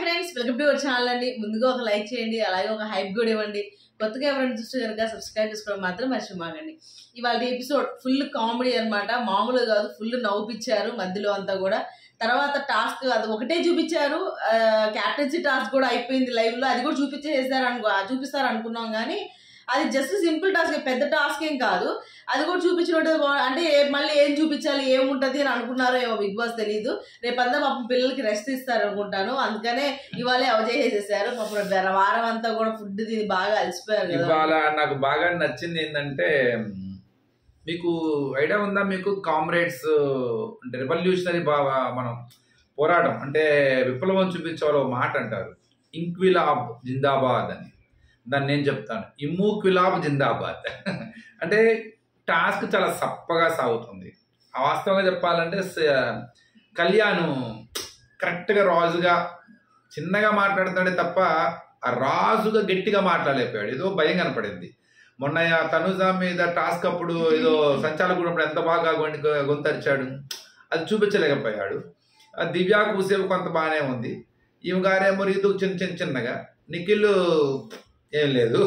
Friends, welcome to our channel అండి. ముందుగా ఒక లైక్ చేయండి, అలాగే ఒక హైప్ కూడా ఇవ్వండి. కొత్తగా ఎవరైనా చూస్తే కనుక సబ్స్క్రైబ్ చేసుకోవడం మాత్రం మర్చిపోమాకండి. ఇవాళ ఎపిసోడ్ ఫుల్ కామెడీ అనమాట. మామూలుగా కాదు, ఫుల్ నవ్వుపిచ్చారు మధ్యలో అంతా కూడా. తర్వాత టాస్క్ అది ఒకటే చూపించారు, క్యాప్టెన్సీ టాస్క్ కూడా అయిపోయింది లైవ్ లో, అది కూడా చూపిస్తారు అనుకున్నాం. కానీ అది జస్ట్ సింపుల్ టాస్క్, పెద్ద టాస్క్ ఏం కాదు. అది కూడా చూపించినట్టు అంటే మళ్ళీ ఏం చూపించాలి, ఏముంటది అని అనుకున్నారో ఏమో బిగ్ బాస్ తెలీదు. రేపంతా పాపం పిల్లలకి రెస్ట్ ఇస్తారు అనుకుంటాను, అందుకనే ఇవాళే అవజేసేసారు. పాపం వారం అంతా కూడా ఫుడ్ తిని బాగా అలసిపోయారు. ఇవాళ నాకు బాగా నచ్చింది ఏంటంటే, మీకు ఐడియా ఉందా, మీకు కామ్రేడ్స్ అంటే రెవల్యూషనరీ బాగా మనం పోరాటం అంటే విప్లవం చూపించే వాళ్ళు మాట అంటారు, ఇంక్విలాబ్ జిందాబాద్ అని. దాన్ని నేను చెప్తాను, ఇమ్ముక్విలాబ్ జిందాబాద్. అంటే టాస్క్ చాలా సప్పగా సాగుతుంది. వాస్తవంగా చెప్పాలంటే కళ్యాణ్ కరెక్ట్గా రాజుగా చిన్నగా మాట్లాడుతాడే తప్ప ఆ రాజుగా గట్టిగా మాట్లాడలేకపోయాడు. ఏదో భయం కనపడింది. మొన్న తనుజ మీద టాస్క్ అప్పుడు ఏదో సంచాలకుడు ఎంత బాగా గొంతరిచాడు, అది చూపించలేకపోయాడు. దివ్యా కూసేపు కొంత బాగానే ఉంది. ఈమె గారేమో రీతు చిన్నగా, నిఖిల్ ఏం లేదు.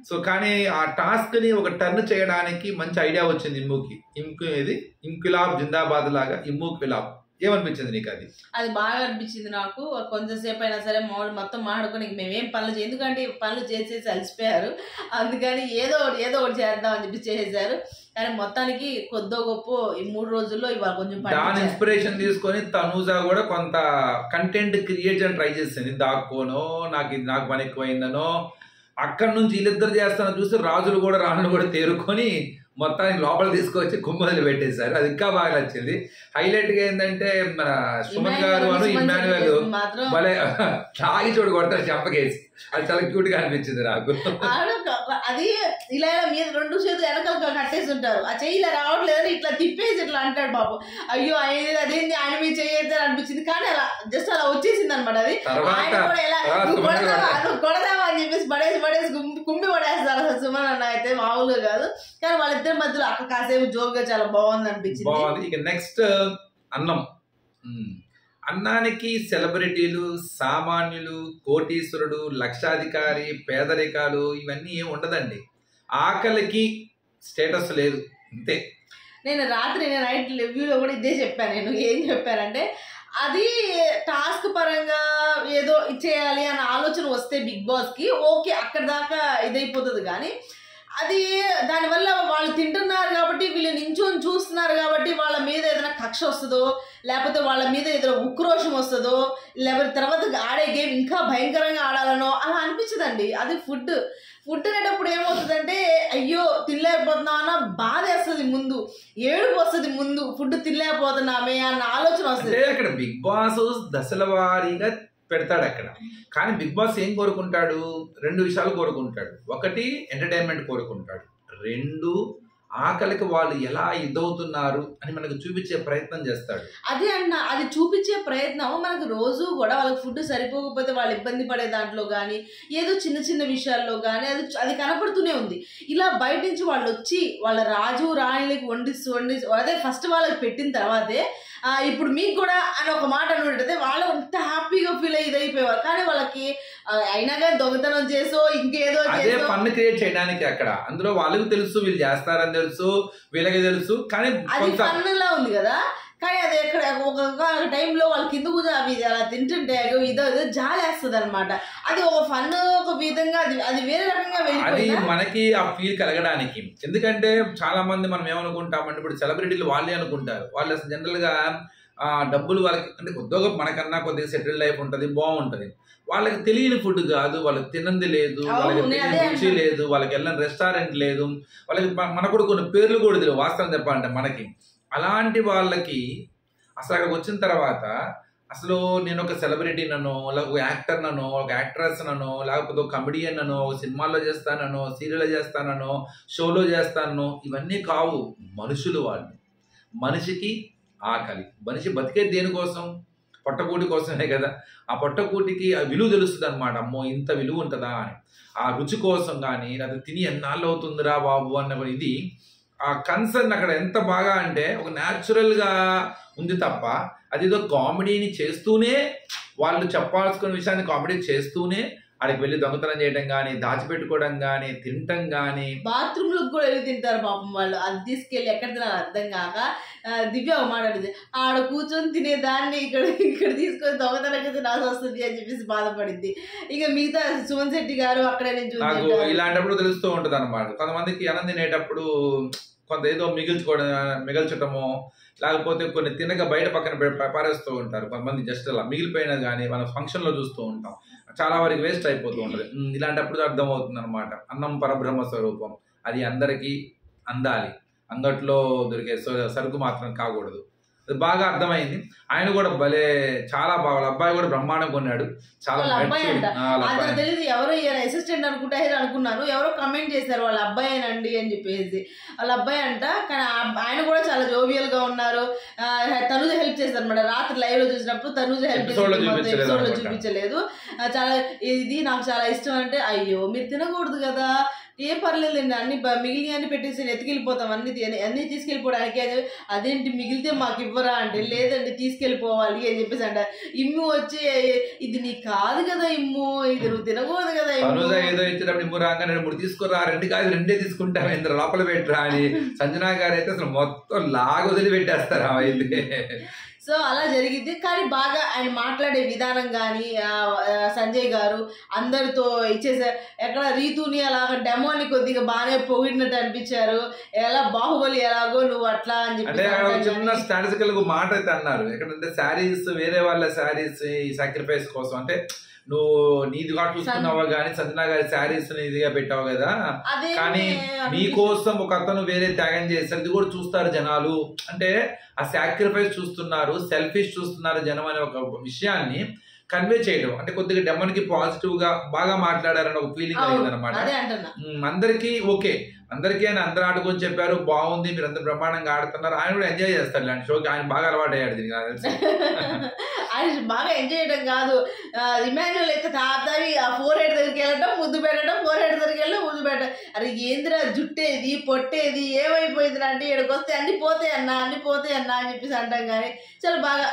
సో కానీ ఆ టాస్క్ ని ఒక టర్న్ చేయడానికి మంచి ఐడియా వచ్చింది ఇమ్ముకి. ఇది ఇంక్విలాబ్ జిందాబాద్ లాగా ఇమ్ముక్విలాబ్. ఏమనిపించింది నీకు? అది బాగా అనిపించింది నాకు. కొంచెంసేపు అయినా సరే మొత్తం మాట్లాడుకొని మేమేం పనులు ఎందుకంటే పనులు చేసేసి అలసిపోయారు, అందుకని ఏదో ఒకటి చేద్దాం అని చెప్పి చేసేసారు. కానీ మొత్తానికి కొద్దో గొప్ప ఈ 3 రోజుల్లో ఇవాళ కొంచెం దాని ఇన్స్పిరేషన్ తీసుకొని తనూజ కూడా కొంత కంటెంట్ క్రియేట్ చేయడం ట్రై చేసింది. దాక్కోనో నాకు పని ఎక్కువైందనో, అక్కడి నుంచి వీళ్ళిద్దరు చేస్తానో చూసి రాజులు కూడా రాణులు కూడా తేరుకొని మొత్తానికి లోపల తీసుకొచ్చి కుమ్మలు పెట్టేశారు. అది ఇంకా బాగా నచ్చింది. హైలైట్ గా ఏంటంటే మన సుమన్ గారు ఇమ్మాన్యువల్ భలే తాగి చూడు కొడతారు చెంపకేసి, అది చాలా క్యూట్ గా అనిపించింది నాకు. అది ఇలా మీద 2 చేతులు వెనకాల కట్టేసి ఉంటారు, ఆ చెయ్యి ఇలా రావట్లేదు, ఇట్లా తిప్పేసి ఇట్లా అంటాడు బాబు. అయ్యో అదేంటి ఆయన మీద చేయొద్దని అనిపించింది, కానీ అలా జస్ట్ అలా వచ్చేసింది అనమాట. అది ఆయన కూడా ఎలా కొడదామా అని చెప్పేసి పడేసి కుమ్మి పడేస్తారు అసలు సుమన్ అన్న అయితే మామూలుగా కాదు. కానీ వాళ్ళిద్దరి మధ్యలో అక్కడ కాసేపు జోక్గా చాలా బాగుంది అనిపించింది. ఇక నెక్స్ట్ అన్నానికి సెలబ్రిటీలు, సామాన్యులు, కోటీశ్వరుడు, లక్షాధికారి, పేదరికాలు ఇవన్నీ ఏమి ఉండదండి. ఆకలికి స్టేటస్ లేదు, అంతే. నేను నైట్ రివ్యూలో కూడా ఇదే చెప్పాను. నేను ఏం చెప్పానంటే, అది టాస్క్ పరంగా ఏదో ఇచ్చేయాలి అన్న ఆలోచన వస్తే బిగ్ బాస్కి ఓకే, అక్కడ దాకా ఇదైపోతుంది. కానీ అది దానివల్ల వాళ్ళు తింటున్నారు కాబట్టి, వీళ్ళు నించొని చూస్తున్నారు కాబట్టి వాళ్ళ మీద ఏదైనా కక్ష వస్తుందో, లేకపోతే వాళ్ళ మీద ఏదైనా ఉక్రోషం వస్తుందో, లేకపోతే తర్వాత ఆడే గేమ్ ఇంకా భయంకరంగా ఆడాలనో అలా అనిపించదండి. అది ఫుడ్ అనేటప్పుడు ఏమవుతుందంటే, అయ్యో తినలేకపోతున్నాం అన్న బాధ వేస్తుంది, ముందు ఏడుపు వస్తుంది, ముందు ఫుడ్ తినలేకపోతున్నామే అన్న ఆలోచన వస్తుంది. అక్కడ బిగ్ బాస్ దశల వారీగా పెడతాడు అక్కడ. కానీ బిగ్ బాస్ ఏం కోరుకుంటాడు? 2 విషయాలు కోరుకుంటాడు. ఒకటి ఎంటర్టైన్మెంట్ కోరుకుంటాడు, 2 ఆకలికి వాళ్ళు ఎలా ఇదవుతున్నారు అని మనకు చూపించే ప్రయత్నం చేస్తాడు. అదే అన్న, అది చూపించే ప్రయత్నం మనకు రోజు కూడా వాళ్ళకి ఫుడ్ సరిపోకపోతే వాళ్ళు ఇబ్బంది పడే దాంట్లో కానీ, ఏదో చిన్న విషయాల్లో కానీ అది కనపడుతూనే ఉంది. ఇలా బయట నుంచి వాళ్ళు వచ్చి వాళ్ళ రాజు రాణిలకి వండిస్తూ అదే ఫస్ట్ వాళ్ళకి పెట్టిన తర్వాతే ఇప్పుడు మీకు కూడా అని ఒక మాట అనుకుంటే వాళ్ళు అంత హ్యాపీగా ఫీల్ ఇదైపోయేవారు. కానీ వాళ్ళకి అయినా కానీ దొంగతనం చేసో ఇంకేదో అదే ఫన్ క్రియేట్ చేయడానికి అక్కడ. అందులో వాళ్ళకి తెలుసు వీళ్ళు చేస్తారని తెలుసు, వీళ్ళకి తెలుసు, కానీ అది ఫన్ లా ఉంది కదా. కానీ అది ఎక్కడ ఒక టైంలో వాళ్ళ కింద కూడా అవి అలా తింటుంటే ఇదో జాలి వేస్తుంది అనమాట. అది ఒక ఫన్, ఒక విధంగా అది వేరే రకంగా అది మనకి ఆ ఫీల్ కలగడానికి. ఎందుకంటే చాలా మంది మనం ఏమనుకుంటామంటే, ఇప్పుడు సెలబ్రిటీలు వాళ్ళే అనుకుంటారు, వాళ్ళు అసలు జనరల్ గా డబ్బులు వాళ్ళకి అంటే కొద్దిగా మనకన్నా కొద్దిగా సెటిల్ లైఫ్ ఉంటుంది, బాగుంటది. వాళ్ళకి తెలియని ఫుడ్ కాదు, వాళ్ళకి తినంది లేదు, వాళ్ళకి తెలియని రుచి లేదు, వాళ్ళకి వెళ్ళని రెస్టారెంట్ లేదు, వాళ్ళకి మనకు కూడా కొన్ని పేర్లు కూడా తెలియదు వాస్తవం చెప్పాలంటే మనకి. అలాంటి వాళ్ళకి అసలు అక్కడికి వచ్చిన తర్వాత అసలు నేను ఒక సెలబ్రిటీ ననో, లేకపోతే ఒక యాక్టర్ ననో, ఒక యాక్ట్రెస్ ననో, లేకపోతే ఒక కమెడియన్ ననో, ఒక సినిమాల్లో చేస్తానో, సీరియల్లో చేస్తానో, షోలో చేస్తానో, ఇవన్నీ కావు. మనుషులు వాళ్ళు. మనిషికి ఆకలి, మనిషి బతికేది దేనికోసం? పొట్టకూటి కోసమే కదా. ఆ పొట్టకూటికి ఆ విలువ తెలుస్తుంది అనమాట. అమ్మో ఇంత విలువ ఉంటుందా అని. ఆ రుచి కోసం కానీ, లేకపోతే తిని ఎన్నాళ్ళు అవుతుందిరా బాబు అన్న ఇది ఆ కన్సర్న్ అక్కడ ఎంత బాగా అంటే ఒక న్యాచురల్ గా ఉంది తప్ప అదేదో కామెడీని చేస్తూనే వాళ్ళు చెప్పాల్సుకున్న విషయాన్ని కామెడీ చేస్తూనే ఆడికి వెళ్ళి దొంగతనం చేయడం కానీ, దాచిపెట్టుకోవడం కానీ, తినటం కానీ, బాత్రూమ్ లో కూడా వెళ్ళి తింటారు పాపం వాళ్ళు. అది తీసుకెళ్ళి ఎక్కడ తినాలి అర్థం కాక దివ్య ఒక మాట అడిగింది, ఆడ కూర్చొని తినేదాన్ని ఇక్కడ తీసుకొని దొంగతనంగా తినాల్సి వస్తుంది అని చెప్పేసి బాధపడింది. ఇక మిగతా సుమన్ శెట్టి గారు అక్కడే నుంచి నాకు ఇలాంటప్పుడు తెలుస్తూ ఉంటది అనమాట. కొంతమందికి అన్నం తినేటప్పుడు కొంత ఏదో మిగల్చటము, లేకపోతే కొన్ని తినక బయట పక్కన పారేస్తూ ఉంటారు కొంతమంది. జస్ట్ అలా మిగిలిపోయినది కానీ మనం ఫంక్షన్ లో చూస్తూ ఉంటాం, చాలా వరకు వేస్ట్ అయిపోతూ ఉంటది. ఇలాంటప్పుడు అర్థమవుతుంది అనమాట, అన్నం పరబ్రహ్మ స్వరూపం, అది అందరికీ అందాలి, అంగట్లో దొరికే సరుకు మాత్రం కాకూడదు. అది బాగా అర్థమైంది. ఆయన కూడా భలే చాలా బాగా, వాళ్ళ అబ్బాయి కూడా బ్రహ్మాండం కొన్నాడు. చాలా తెలియదు ఎవరో అసిస్టెంట్ అనుకున్నాను, ఎవరో కమెంట్ చేశారు వాళ్ళ అబ్బాయేనండి అని చెప్పేసి. వాళ్ళ అబ్బాయి అంట, కానీ ఆయన కూడా చాలా జోవియల్ గా ఉన్నారు. తనుజ హెల్ప్ చేస్తారు అనమాట. రాత్రి లైవ్ లో చూసినప్పుడు తనుజ హెల్ప్ చేసి చూపించలేదు. చాలా ఇది నాకు చాలా ఇష్టం అంటే, అయ్యో మీరు తినకూడదు కదా, ఏ పర్లేదండి, అన్ని మిగిలిన అన్ని పెట్టేసి ఎత్తుకెళ్ళిపోతాం, అన్ని తీసుకెళ్ళిపోవడానికి. అదేంటి మిగిలితే మాకు ఇవ్వరా అంటే, లేదండి తీసుకెళ్ళిపోవాలి అని చెప్పేసి అంట. ఇమ్ము వచ్చి, ఇది నీకు కాదు కదా ఇమ్ము, ఇది నువ్వు తినకూడదు కదా ఏదో ఇచ్చినప్పుడు ఇమ్ము రాగానే 3 తీసుకురా, 2 కాదు 2 తీసుకుంటాం, ఇంత లోపల పెట్టరా అని సంజనా గారు అయితే అసలు మొత్తం వదిలి పెట్టేస్తారు అయితే. సో అలా జరిగింది. కానీ బాగా ఆయన మాట్లాడే విధానం కానీ, సంజయ్ గారు అందరితో ఇచ్చేసారు. ఎక్కడ రీతుని అలాగ డెమోని కొద్దిగా బాగానే పొగిడినట్టు అనిపించారు. ఎలా బాహుబలి ఎలాగో నువ్వు అట్లా అని చెప్పి చిన్న స్టాటిస్టికల్ మాట అయితే అన్నారు. ఎక్కడంటే శారీస్, వేరే వాళ్ళ శారీస్ ఈ సాక్రిఫైస్ కోసం, అంటే నువ్వు నీదిగా చూసుకున్నావా కానీ సంజనా గారి శారీస్ ఇదిగా పెట్టావు కదా, కానీ నీకోసం ఒక అతను వేరే త్యాగం చేశారు, ఇది కూడా చూస్తారు జనాలు, అంటే ఆ సాక్రిఫైస్ చూస్తున్నారు, సెల్ఫిష్ చూస్తున్నారు జనం అనే ఒక విషయాన్ని కన్వే చేయడం. అంటే కొద్దిగా డెమన్కి పాజిటివ్ గా బాగా మాట్లాడారని ఒక ఫీలింగ్ కలిగింది అనమాట. అందరికీ ఓకే, అందరికీ ఆయన అందరు ఆడుకొని చెప్పారు, బాగుంది, మీరు అందరు బ్రహ్మాండంగా ఆడుతున్నారు. ఆయన కూడా ఎంజాయ్ చేస్తారు ఇలాంటి షోకి, ఆయన బాగా అలవాటు అయ్యాడు దీనికి నాకు తెలిసి. ఆయన బాగా ఎంజాయ్ చేయడం కాదు, ఇమాన్యుల్ అయితే తాతవి ఆ 4 హెడ్ దగ్గరికి వెళ్ళడం ముద్దు పెట్టడం, 4 హెడ్ దగ్గరికి వెళ్ళడం ముద్దు పెట్టడం. అరే ఏందిరా జుట్టేది పొట్టేది ఏమైపోయింది అంటే, ఇక్కడికి వస్తే అన్ని పోతాయి అన్న అని చెప్పేసి అంటాం. కానీ చాలా బాగా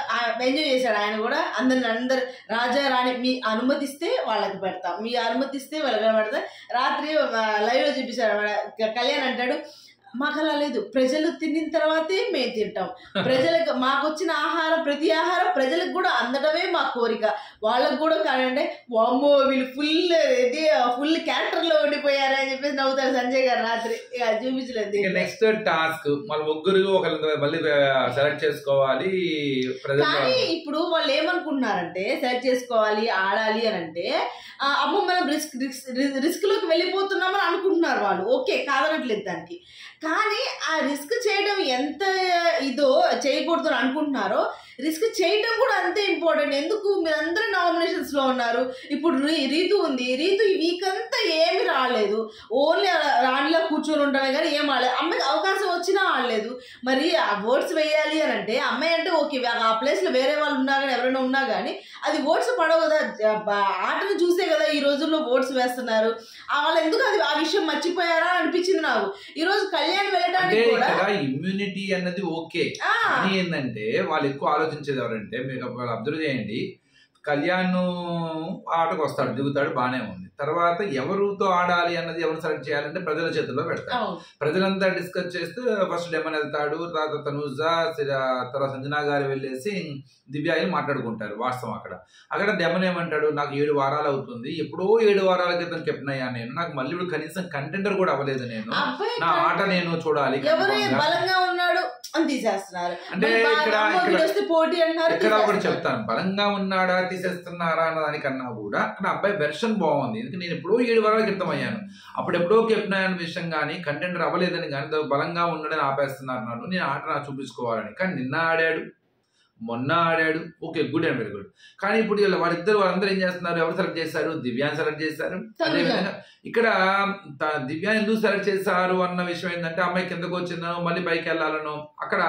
ఎంజాయ్ చేశాడు ఆయన కూడా. అందరు రాజా రాణి మీ అనుమతిస్తే వాళ్ళకి పెడతాం, మీ అనుమతిస్తే వాళ్ళకి పెడతాం. రాత్రి లైవ్ లో చూపించాడు కళ్యాణ్, అంటాడు మాకు అలా లేదు, ప్రజలు తినిన తర్వాతే మేము తింటాం, ప్రజలకు మాకు వచ్చిన ఆహారం ప్రతి ఆహారం ప్రజలకు కూడా అందడమే మా కోరిక, వాళ్ళకు కూడా కాదంటే వామ్మో వీళ్ళు ఫుల్ క్యారెక్టర్ లో ఉండిపోయారు అని చెప్పేసి నవ్వుతారు సంజయ్ గారు. రాత్రి చూపించలేదు. నెక్స్ట్ టాస్క్ మన ముగ్గురు మళ్ళీ సెలెక్ట్ చేసుకోవాలి. కానీ ఇప్పుడు వాళ్ళు ఏమనుకుంటున్నారంటే సెలెక్ట్ చేసుకోవాలి ఆడాలి అని అంటే, అమ్మో మనం రిస్క్ లోకి వెళ్ళిపోతున్నామని అనుకుంటున్నారు వాళ్ళు. ఓకే కాదనట్లేదు దానికి, కానీ ఆ రిస్క్ చేయడం ఎంత ఇదో చేయకూడదు అని అనుకుంటున్నారో, రిస్క్ చేయడం కూడా అంతే ఇంపార్టెంట్. ఎందుకు మీరందరూ నామినేషన్స్ లో ఉన్నారు. ఇప్పుడు రీతు ఉంది, రీతు ఈ వీక్ అంతా ఏమి రాలేదు, ఓన్లీ రాణిలా కూర్చొని ఉండమే కానీ ఏం ఆడలేదు. అమ్మాయికి అవకాశం వచ్చినా ఆడలేదు. మరి ఆ ఓట్స్ వేయాలి అని అంటే, అమ్మాయి అంటే ఓకే ఆ ప్లేస్ లో వేరే వాళ్ళు ఉన్నా కానీ ఎవరైనా ఉన్నా కానీ అది ఓట్స్ పడవు కదా, ఆటను చూసే కదా ఈ రోజుల్లో ఓట్స్ వేస్తున్నారు. వాళ్ళు ఎందుకు అది ఆ విషయం మర్చిపోయారా అనిపించింది నాకు. ఈ రోజు కళ్యాణ్ వెళ్ళడానికి కూడా ఇమ్యూనిటీ అన్నది ఓకే, కానీ ఏంటంటే వాళ్ళు ఎక్కువ ఆలోచించేది ఎవరంటే, మీరు అబ్జర్వ్ చేయండి, కళ్యాణ్ ఆటకు వస్తాడు, దిగుతాడు, బానే ఉంది. తర్వాత ఎవరితో ఆడాలి అన్నది ఎవరు సెలెక్ట్ చేయాలంటే ప్రజల చేతుల్లో పెడతారు. ప్రజలంతా డిస్కస్ చేస్తే ఫస్ట్ డెమన్ వెళ్తాడు, తర్వాత తనుజ, తర్వాత సంజనా గారు వెళ్ళేసి దివ్యాయిని మాట్లాడుకుంటారు. వాస్తవం అక్కడ డెమన్ ఏమంటాడు, నాకు 7 వారాలు అవుతుంది, ఎప్పుడో 7 వారాల క్రితం కెప్టెన్ అయ్యా నేను, నాకు మళ్ళీ ఇప్పుడు కనీసం కంటెండర్ కూడా అవ్వలేదు, నేను నా ఆట నేను చూడాలి. బలంగా ఉన్నాడు అని తీసేస్తున్నారు. అంటే ఇక్కడ ఒకటి చెప్తాను, బలంగా ఉన్నాడా తీసేస్తున్నారా అన్న దానికన్నా కూడా అక్కడ అబ్బాయి వెర్షన్ బాగుంది. ఎందుకంటే నేను ఎప్పుడో 7 వారాల క్రితం అయ్యాను, అప్పుడు ఎప్పుడో కెప్టెన్ అయ్యాను విషయం కానీ, కంటెండర్ అవ్వలేదని కానీ, బలంగా ఉండడని ఆపేస్తున్నారు నన్ను, నేను ఆట నాకు చూపించుకోవాలని. కానీ నిన్న ఆడాడు, మొన్న ఆడాడు, okay good and very good. కానీ ఇప్పుడు వాళ్ళందరూ ఏం చేస్తున్నారు, ఎవరు సెలెక్ట్ చేశారు, దివ్యాన్ని సెలెక్ట్ చేశారు. అదేవిధంగా ఇక్కడ దివ్యాన్ని ఎందుకు సెలెక్ట్ చేశారు అన్న విషయం ఏంటంటే, అమ్మాయి కిందకు వచ్చిందనో మళ్ళీ పైకి వెళ్ళాలనో, అక్కడ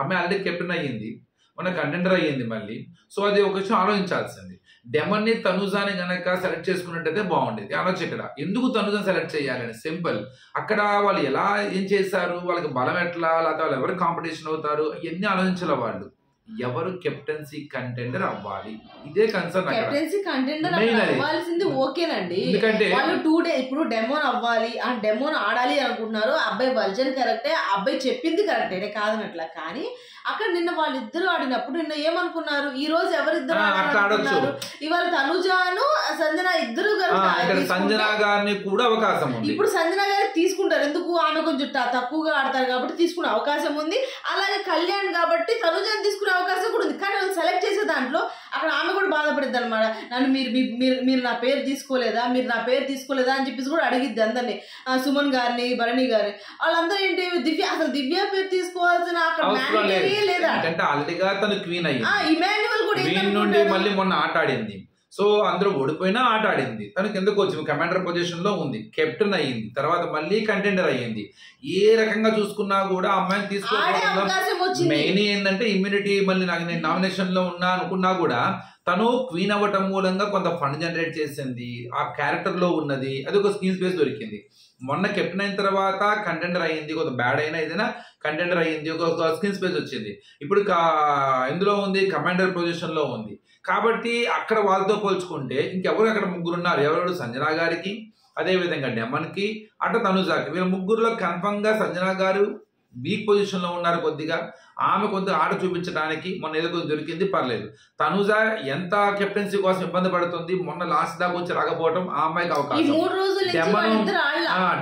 అమ్మాయి ఆల్రెడీ కెప్టెన్ అయ్యింది, మొన్న కంటెండర్ అయ్యింది మళ్ళీ. సో అది ఒక విషయం ఆలోచించాల్సింది. డెమన్ని తనుజాని గనక సెలెక్ట్ చేసుకున్నట్టయితే బాగుండేది. అనొచ్చు ఇక్కడ ఎందుకు తనుజాని సెలెక్ట్ చేయాలని, సింపుల్. అక్కడ వాళ్ళు ఎలా ఏం చేశారు, వాళ్ళకి బలం ఎట్లా, లేకపోతే వాళ్ళు ఎవరు కాంపిటీషన్ అవుతారు, ఇవన్నీ ఆలోచించాల వాళ్ళు. ఎవరు కెప్టెన్సీ కంటెండర్ అవ్వాలి, ఇదే కన్సర్న్. కెప్టెన్సీ కంటెండర్ అవ్వాల్సింది ఓకేనండి, ఎందుకంటే వాళ్ళు 2 days ఇప్పుడు డెమోన్ అవ్వాలి, ఆ డెమోన్ ఆడాలి అనుకుంటున్నారు. అబ్బాయి వర్జన్ కరెక్టే, అబ్బాయి చెప్పింది కరెక్టే కాదనట్లా. కానీ అక్కడ నిన్న వాళ్ళిద్దరు ఆడినప్పుడు నిన్న ఏమనుకున్నారు, ఈ రోజు ఎవరిద్దరు ఆడుతున్నారు, ఇవాళ తనుజాను సంజన ఇద్దరు సంజన గారిని కూడా అవకాశం ఉంది. ఇప్పుడు సంజన గారికి తీసుకుంటారు, ఎందుకు ఆమె కొంచెం తక్కువగా ఆడతారు కాబట్టి తీసుకునే అవకాశం ఉంది. అలాగే కళ్యాణ్ కాబట్టి తనుజాని తీసుకునే అవకాశం కూడా ఉంది. కానీ వాళ్ళు సెలెక్ట్ చేసే దాంట్లో అక్కడ ఆమె కూడా బాధపడిద్ది అనమాట. నన్ను మీరు నా పేరు తీసుకోలేదా, మీరు నా పేరు తీసుకోలేదా అని చెప్పేసి కూడా అడిగిద్ది అందరినీ, సుమన్ గారిని, భరణి గారిని. వాళ్ళందరూ ఏంటి అసలు దివ్య పేరు తీసుకోవాల్సిన అక్కడ లేదా, ఆల్రెడీగా తను క్వీన్ అయ్యింది, ఇమాన్యువల్ కూడా క్వీన్ నుండి మళ్ళీ మొన్న ఆట ఆడింది. సో అందరూ ఓడిపోయినా ఆట ఆడింది, తనకి ఎందుకు వచ్చింది, కమాండర్ పొజిషన్ లో ఉంది, కెప్టెన్ అయ్యింది, తర్వాత మళ్ళీ కంటెండర్ అయ్యింది. ఏ రకంగా చూసుకున్నా కూడా అమ్మాయిని తీసుకోవడం మెయిన్ ఏంటంటే ఇమ్యూనిటీ. మళ్ళీ నేను నామినేషన్ లో ఉన్నా అనుకున్నా కూడా తను క్వీన్ అవ్వటం మూలంగా కొంత ఫండ్ జనరేట్ చేసింది, ఆ క్యారెక్టర్ లో ఉన్నది, అది ఒక స్క్రీన్ స్పేస్ దొరికింది. మొన్న కెప్టెన్ అయిన తర్వాత కంటెండర్ అయ్యింది, కొంత బ్యాడ్ అయినా ఏదైనా కంటెండర్ అయ్యింది, ఒక స్క్రీన్ స్పేస్ వచ్చింది. ఇప్పుడు ఎందులో ఉంది, కమాండర్ పొజిషన్ లో ఉంది. కాబట్టి అక్కడ వాళ్ళతో పోల్చుకుంటే ఇంకెవరు అక్కడ ముగ్గురున్నారు, ఎవరెవరు, సంజన గారికి, అదేవిధంగా డెమన్ కి, అటు తనుజాకి. వీళ్ళ ముగ్గురులో కన్ఫర్మ్ గా సంజన గారు వీక్ పొజిషన్ లో ఉన్నారు కొద్దిగా, ఆమె కొంత ఆట చూపించడానికి మొన్న ఏదో కొద్దిగా దొరికింది, పర్లేదు. తనుజ ఎంత కెప్టెన్సీ కోసం ఇబ్బంది పడుతుంది, మొన్న లాస్ట్ దాకా వచ్చి రాకపోవడం ఆ అమ్మాయికి అవకాశం.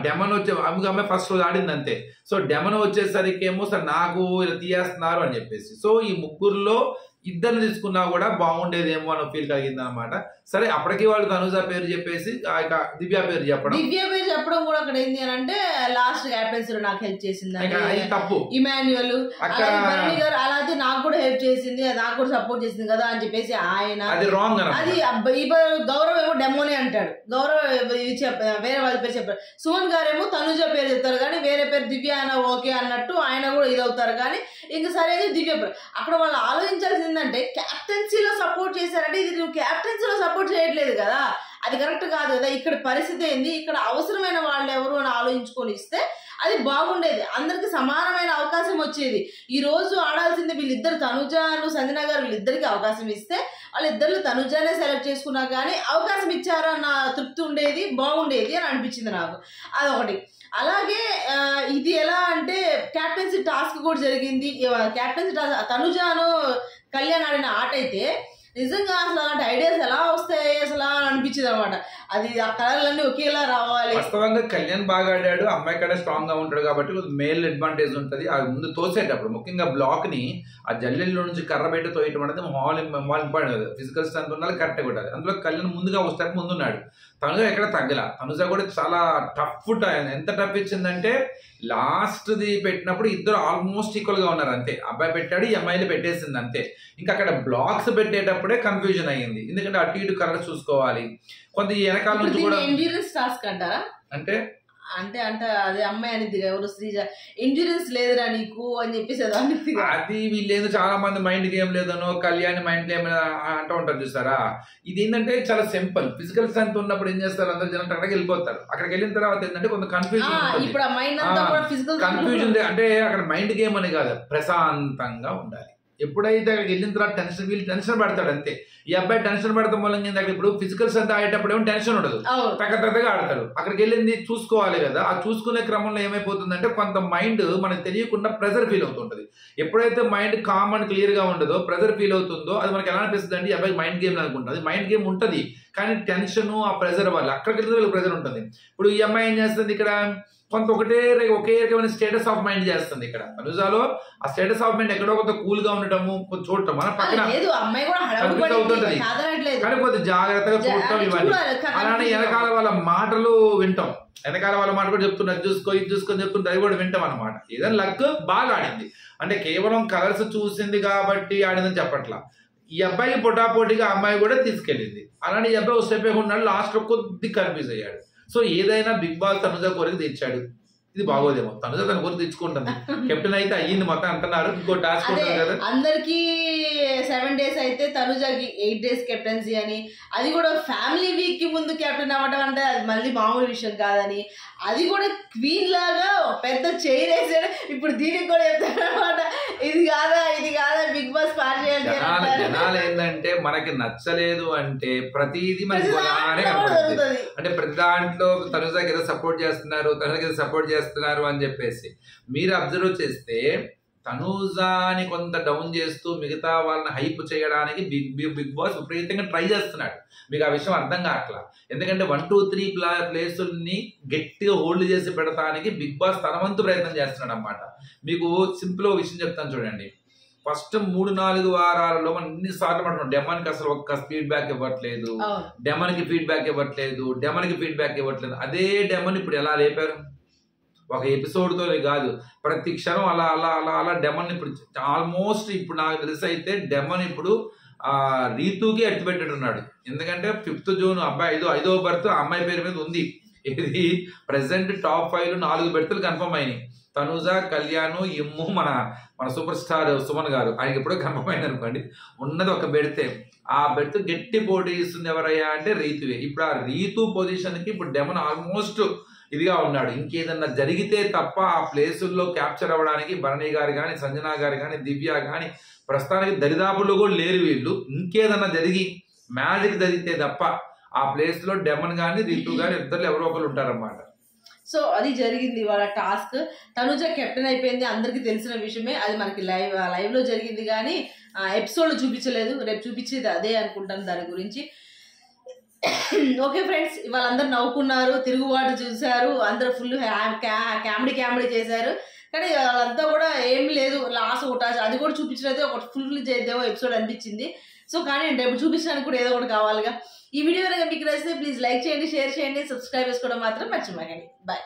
డెమన్ వచ్చే అమ్మాయి ఫస్ట్ రోజు ఆడింది అంతే. సో డెమన్ వచ్చేసరికి ఏమో సరే నాకు ఇలా తీయేస్తున్నారు అని చెప్పేసి, సో ఈ ముగ్గురులో ఇద్దరు తీసుకున్నా కూడా బాగుండేదేమో అని ఫీల్ కలిగింది అనమాట. సరే అప్పటికి వాళ్ళు తనుజ పేరు చెప్పేసి దివ్య పేరు చెప్పడం కూడా అక్కడ ఏంటి అని అంటే లాస్ట్ క్యాప్టెన్సీ నాకు హెల్ప్ చేసింది తప్పు, ఇమాన్యువల్ గారు అలాగే నాకు కూడా హెల్ప్ చేసింది, నాకు కూడా సపోర్ట్ చేసింది కదా అని చెప్పేసి ఆయన, అది రాంగ్. అది గౌరవ్ ఏమో డెమోనే అంటాడు, గౌరవ్ వేరే వాళ్ళ పేరు చెప్పారు. సుమన్ గారు ఏమో తనుజ పేరు చెప్తారు కానీ వేరే పేరు దివ్య అయినా ఓకే అన్నట్టు ఆయన కూడా ఇదవుతారు. కానీ ఇంక సరే దివ్య పేరు అక్కడ వాళ్ళు ఆలోచించాల్సింది ఏంటంటే క్యాప్టెన్సీలో సపోర్ట్ చేశారంటే ఇది నువ్వు క్యాప్టెన్సీలో సపోర్ట్ చేయట్లేదు కదా, అది కరెక్ట్ కాదు కదా. ఇక్కడ పరిస్థితి ఏంది, ఇక్కడ అవసరమైన వాళ్ళు ఎవరు అని ఆలోచించుకొని ఇస్తే అది బాగుండేది, అందరికి సమానమైన అవకాశం వచ్చేది. ఈ రోజు ఆడాల్సింది వీళ్ళిద్దరు, తనుజాను సంజన గారు, వీళ్ళిద్దరికి అవకాశం ఇస్తే వాళ్ళిద్దరు తనుజానే సెలెక్ట్ చేసుకున్నా కానీ అవకాశం ఇచ్చారన్న తృప్తి ఉండేది, బాగుండేది అని అనిపించింది నాకు. అదొకటి. అలాగే ఇది ఎలా అంటే క్యాప్టెన్సీ టాస్క్ కూడా జరిగింది. క్యాప్టెన్సీ టాస్క్ తనుజాను కళ్యాణ్ ఆడిన ఆట అయితే నిజంగా అసలు అలాంటి ఐడియాస్ ఎలా వస్తాయి అసలు అనిపించింది అనమాట. అది ఆ కలర్లన్నీ ఒకేలా రావాలి. వాస్తవంగా కళ్యాణ్ బాగా ఆడాడు, అమ్మాయి కంటే స్ట్రాంగ్ గా ఉంటాడు కాబట్టి మేల్ అడ్వాంటేజ్ ఉంటుంది. అది ముందు తోసేటప్పుడు ముఖ్యంగా బ్లాక్ ని ఆ జల్లెల్లో నుంచి కర్ర పెట్టి తోయటం అనేది మాల్ ఇంపార్టెంట్ కదా. ఫిజికల్ స్ట్రెంత్ ఉండాలి, కరెక్ట్ కూడా. అందులో కళ్యాణ్ ముందుగా ఒక స్టెప్ ముందున్నాడు, తనుజ ఎక్కడ తగ్గల. తనుజ కూడా చాలా టఫ్ ఎంత టఫ్ ఇచ్చిందంటే లాస్ట్ ది పెట్టినప్పుడు ఇద్దరు ఆల్మోస్ట్ ఈక్వల్ గా ఉన్నారు అంతే. అబ్బాయి పెట్టాడు, ఈ అమ్మాయిని పెట్టేసింది అంతే. ఇంకా అక్కడ బ్లాక్స్ పెట్టేటప్పుడే కన్ఫ్యూజన్ అయ్యింది, ఎందుకంటే అటు ఇటు కరెక్ట్ చూసుకోవాలి. కొంత వెనకాల నుంచి కూడా ఎండ్యూరెన్స్ టాస్క్ అంటారా, అంటే అంటే అంటే అదే అమ్మాయి అనేది ఎవరు శ్రీజ ఎండ్యూరెన్స్ లేదురా నీకు అని చెప్పేసి అది వీళ్ళేదో చాలా మంది మైండ్ గేమ్ లేదనో కళ్యాణ్ మైండ్ గేమ్ అంటూ ఉంటారు చూసారా. ఇది ఏంటంటే చాలా సింపుల్, ఫిజికల్ స్ట్రెంత్ ఉన్నప్పుడు ఏం చేస్తారు అందరు జనం అక్కడికి వెళ్ళిపోతారు. అక్కడికి వెళ్ళిన తర్వాత ఏంటంటే కొంత కన్ఫ్యూజన్ అంటే అక్కడ మైండ్ గేమ్ అని కాదు, ప్రశాంతంగా ఉండాలి. ఎప్పుడైతే అక్కడికి వెళ్ళిన తర్వాత వీళ్ళు టెన్షన్ పడతాడు అంతే. ఈ అబ్బాయి టెన్షన్ పడతాం మూలంగా అక్కడ ఇప్పుడు ఫిజికల్ స్ట్రెంత్ ఆడేటప్పుడు ఏమో టెన్షన్ ఉండదు, తగ్గగా ఆడతాడు. అక్కడికి వెళ్ళింది చూసుకోవాలి కదా, ఆ చూసుకునే క్రమంలో ఏమైపోతుందంటే కొంత మైండ్ మనకు తెలియకుండా ప్రెజర్ ఫీల్ అవుతుంటది. ఎప్పుడైతే మైండ్ కామ్ అండ్ క్లియర్ గా ఉండదో ప్రెజర్ ఫీల్ అవుతుందో అది మనకి ఎలా అనిపిస్తుంది అంటే ఈ అబ్బాయి మైండ్ గేమ్ అనుకుంటుంది. మైండ్ గేమ్ ఉంటుంది కానీ టెన్షన్ ఆ ప్రెజర్ వల్ల అక్కడికి వెళ్తే వీళ్ళకి ప్రెజర్ ఉంటుంది. ఇప్పుడు ఈ అమ్మాయి ఏం చేస్తుంది ఇక్కడ కొంత ఒకే రకమైన స్టేటస్ ఆఫ్ మైండ్ చేస్తుంది. ఇక్కడ అనుజాలో ఆ స్టేటస్ ఆఫ్ మైండ్ ఎక్కడో కొంత కూల్ గా ఉండటము, కొంచెం చూడటం, మన పక్కన అవుతుంటది కానీ కొంచెం జాగ్రత్తగా చూడటం, ఇవన్నీ. అలానే వెనకాల వాళ్ళ మాటలు వింటాం, వెనకాల వాళ్ళ మాట కూడా చెప్తున్నారు చూసుకో ఇది చూసుకొని చెప్తుంటే అది కూడా వింటాం అనమాట. ఏదైనా లక్ బాగా ఆడింది అంటే కేవలం కలర్స్ చూసింది కాబట్టి ఆడిందని చెప్పట్లా. ఈ అబ్బాయికి పొటాపోటీగా అమ్మాయి కూడా తీసుకెళ్ళింది. అలానే ఈ అబ్బాయి స్టెప్ ఉన్నాడు, లాస్ట్ లో కొద్ది కన్ఫ్యూజ్ అయ్యాడు. సో ఏదైనా బిగ్ బాస్ తనుజ కోరిక తెచ్చాడు, ఇది బాగోదేమో, తనుజ తన గురి తెచ్చుకుంటుంది, కెప్టెన్ అయితే అయ్యింది మొత్తం అంటున్నారు, ఇంకో టాస్క్ ఉంటుంది కదా. అందరికి 7 days అయితే తనుజకి 8 days కెప్టెన్సీ అని, అది కూడా ఫ్యామిలీ వీక్ కి ముందు కెప్టెన్ అవ్వడం అంటే అది మళ్ళీ మామూలు విషయం కాదని, అది కూడా క్వీన్ లాగా పెద్ద చైర్ వేసాడు. ఇప్పుడు దీనికి కూడా చెప్తాడు అనమాట, ఇది కాదా బిగ్ బాస్ పార్ చేయాలి. జనాలు ఏంటంటే మనకి నచ్చలేదు అంటే ప్రతిదీ మనకి కనపడుతుంది. అంటే ప్రతి దాంట్లో తనుజకి ఏదో సపోర్ట్ చేస్తున్నారు, తనుజకి ఏదో సపోర్ట్ చేస్తున్నారు అని చెప్పేసి మీరు అబ్జర్వ్ చేస్తే తనుజాని కొంత డౌన్ చేస్తూ మిగతా వాళ్ళని హైప్ చేయడానికి బిగ్ బాస్ విపరీతంగా ట్రై చేస్తున్నాడు. మీకు ఆ విషయం అర్థం కావట్లా. ఎందుకంటే 1, 2, 3 ప్లేసుల్ని గట్టిగా హోల్డ్ చేసి పెడతానికి బిగ్ బాస్ తన వంతు ప్రయత్నం చేస్తున్నాడు అన్నమాట. మీకు సింపుల్ విషయం చెప్తాను చూడండి. ఫస్ట్ 3-4 వారాలలో మనం ఎన్నిసార్లు మాట్లాడుతున్నాం, డెమన్కి అసలు ఒక్క ఫీడ్బ్యాక్ ఇవ్వట్లేదు, డెమన్కి ఫీడ్బ్యాక్ ఇవ్వట్లేదు. అదే డెమన్ ఇప్పుడు ఎలా లేపారు, ఒక ఎపిసోడ్తో కాదు, ప్రతి క్షణం అలా అలా అలా అలా డెమన్ ఇప్పుడు ఆల్మోస్ట్ ఇప్పుడు నాకు తెలిసి అయితే డెమన్ ఇప్పుడు రీతుకి ఎత్తిపెట్టున్నాడు. ఎందుకంటే 5th June అబ్బాయి 5వ బర్త్ అమ్మాయి పేరు మీద ఉంది. ఇది ప్రెసెంట్ టాప్ 5 4 బెర్తులు కన్ఫర్మ్ అయినాయి. తనుజ, కళ్యాణ్, ఇమ్ము, మన సూపర్ స్టార్ సుమన్ గారు, ఆయనకి ఎప్పుడో కన్ఫర్మ్ అయింది అనుకోండి. ఉన్నది ఒక బెర్తే. ఆ బెర్త్ గట్టి పోటీ ఇస్తుంది ఎవరయ్యా అంటే రీతువే. ఇప్పుడు ఆ రీతు పొజిషన్కి ఇప్పుడు డెమన్ ఆల్మోస్ట్ ఇదిగా ఉన్నాడు. ఇంకేదన్నా జరిగితే తప్ప ఆ ప్లేసుల్లో క్యాప్చర్ అవ్వడానికి భరణి గారు కానీ, సంజన గారు కానీ, దివ్య కానీ ప్రస్తుతానికి దరిదాపుల్లో కూడా లేరు వీళ్ళు. ఇంకేదన్నా జరిగి మ్యాజిక్ జరిగితే తప్ప ఆ ప్లేస్లో డెమన్ కానీ రీతు కానీ ఇద్దరు ఎవరో ఒకరు ఉంటారన్నమాట. సో అది జరిగింది వాళ్ళ టాస్క్. తనుజ కెప్టెన్ అయిపోయింది, అందరికీ తెలిసిన విషయమే. అది మనకి లైవ్లో జరిగింది కానీ ఎపిసోడ్లో చూపించలేదు. రేపు చూపించేది అదే అనుకుంటాను దాని గురించి. ఓకే ఫ్రెండ్స్, వాళ్ళందరూ నవ్వుకున్నారు, తిరుగుబాటు చూశారు, అందరూ ఫుల్ కామెడీ చేశారు. కానీ వాళ్ళంతా కూడా ఏం లేదు, లాస్ట్ ఒకటి అది కూడా చూపించలేదు, ఒకటి ఫుల్ చేద్దామో ఎపిసోడ్ అనిపించింది. సో కానీ రేపు చూపించడానికి కూడా ఏదో ఒకటి కావాలిగా. ఈ వీడియో కనుక మీకు నచ్చితే ప్లీజ్ లైక్ చేయండి, షేర్ చేయండి, సబ్స్క్రైబ్ చేసుకోవడం మాత్రం మర్చిపోకండి. బాయ్.